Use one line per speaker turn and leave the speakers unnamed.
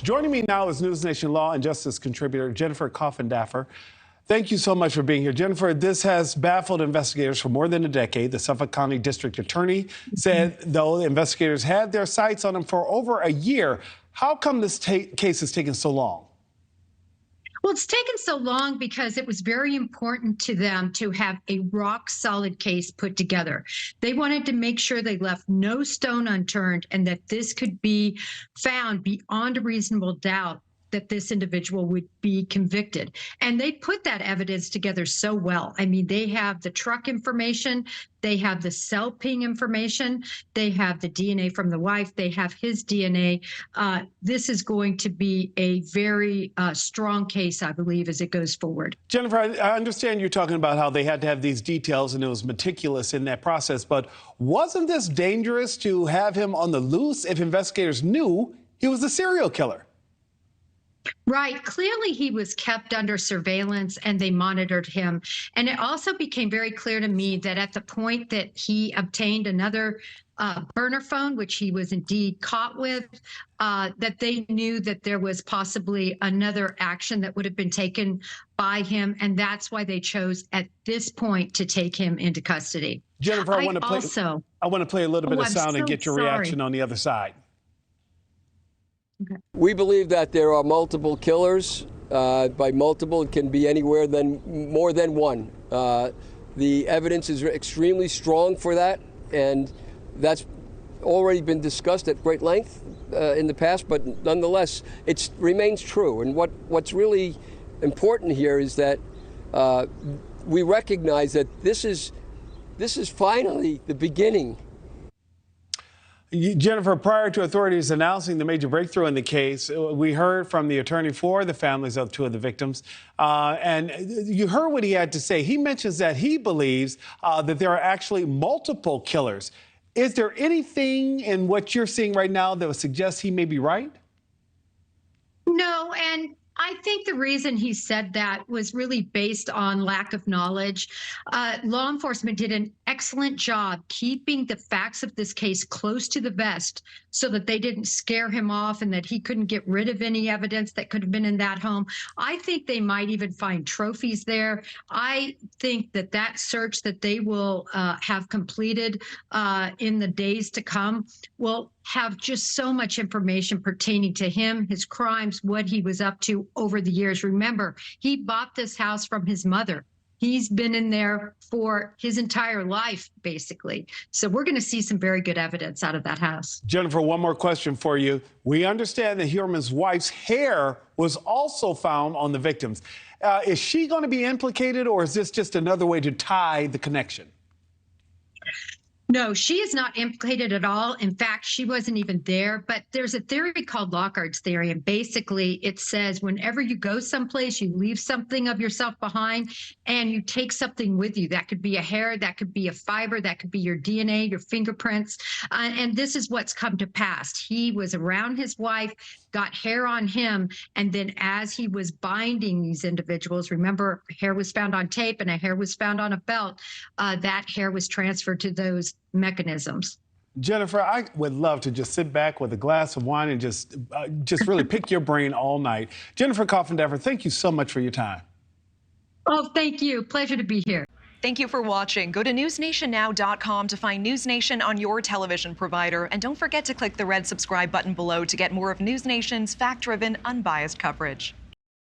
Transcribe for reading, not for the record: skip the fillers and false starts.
Joining me now is NewsNation Law and Justice contributor Jennifer Coffindaffer. Thank you so much for being here. Jennifer, this has baffled investigators for more than a decade. The Suffolk County District Attorney said, though, the investigators had their sights on him for over a year. How come this case has taken so long?
Well, it's taken so long because it was very important to them to have a rock-solid case put together. They wanted to make sure they left no stone unturned and that this could be found beyond a reasonable doubt that this individual would be convicted. And they put that evidence together so well. I mean, they have the truck information, they have the cell ping information, they have the DNA from the wife, they have his DNA. This is going to be a very strong case, I believe, as it goes forward.
Jennifer, I understand you're talking about how they had to have these details and it was meticulous in that process, but wasn't this dangerous to have him on the loose if investigators knew he was a serial killer?
Right. Clearly, he was kept under surveillance and they monitored him. And it also became very clear to me that at the point that he obtained another burner phone, which he was indeed caught with, that they knew that there was possibly another action that would have been taken by him. And that's why they chose at this point to take him into custody.
Jennifer, I want to play a little bit of sound and get your reaction on the other side.
Okay. We believe that there are multiple killers. By multiple, it can be anywhere more than one. The evidence is extremely strong for that, and that's already been discussed at great length in the past, but nonetheless, it remains true. And what's really important here is that we recognize that this is finally the beginning.
Jennifer, prior to authorities announcing the major breakthrough in the case, we heard from the attorney for the families of two of the victims, and you heard what he had to say. He mentions that he believes that there are actually multiple killers. Is there anything in what you're seeing right now that would suggest he may be right?
No, and I think the reason he said that was really based on lack of knowledge. Law enforcement did an excellent job keeping the facts of this case close to the vest so that they didn't scare him off and that he couldn't get rid of any evidence that could have been in that home. I think they might even find trophies there. I think that search that they will have completed in the days to come will have just so much information pertaining to him, his crimes, what he was up to over the years. Remember, he bought this house from his mother. He's been in there for his entire life, basically. So we're going to see some very good evidence out of that house.
Jennifer, one more question for you. We understand that Heuermann's wife's hair was also found on the victims. Is she going to be implicated, or is this just another way to tie the connection?
No, she is not implicated at all. In fact, she wasn't even there. But there's a theory called Lockhart's theory. And basically, it says whenever you go someplace, you leave something of yourself behind and you take something with you. That could be a hair, that could be a fiber, that could be your DNA, your fingerprints. And this is what's come to pass. He was around his wife, got hair on him. And then as he was binding these individuals, remember, hair was found on tape and a hair was found on a belt. That hair was transferred to those mechanisms.
Jennifer, I would love to just sit back with a glass of wine and just really pick your brain all night. Jennifer Coffindaffer, thank you so much for your time.
Oh, thank you. Pleasure to be here.
Thank you for watching. Go to newsnationnow.com to find NewsNation on your television provider. And don't forget to click the red subscribe button below to get more of NewsNation's fact-driven, unbiased coverage.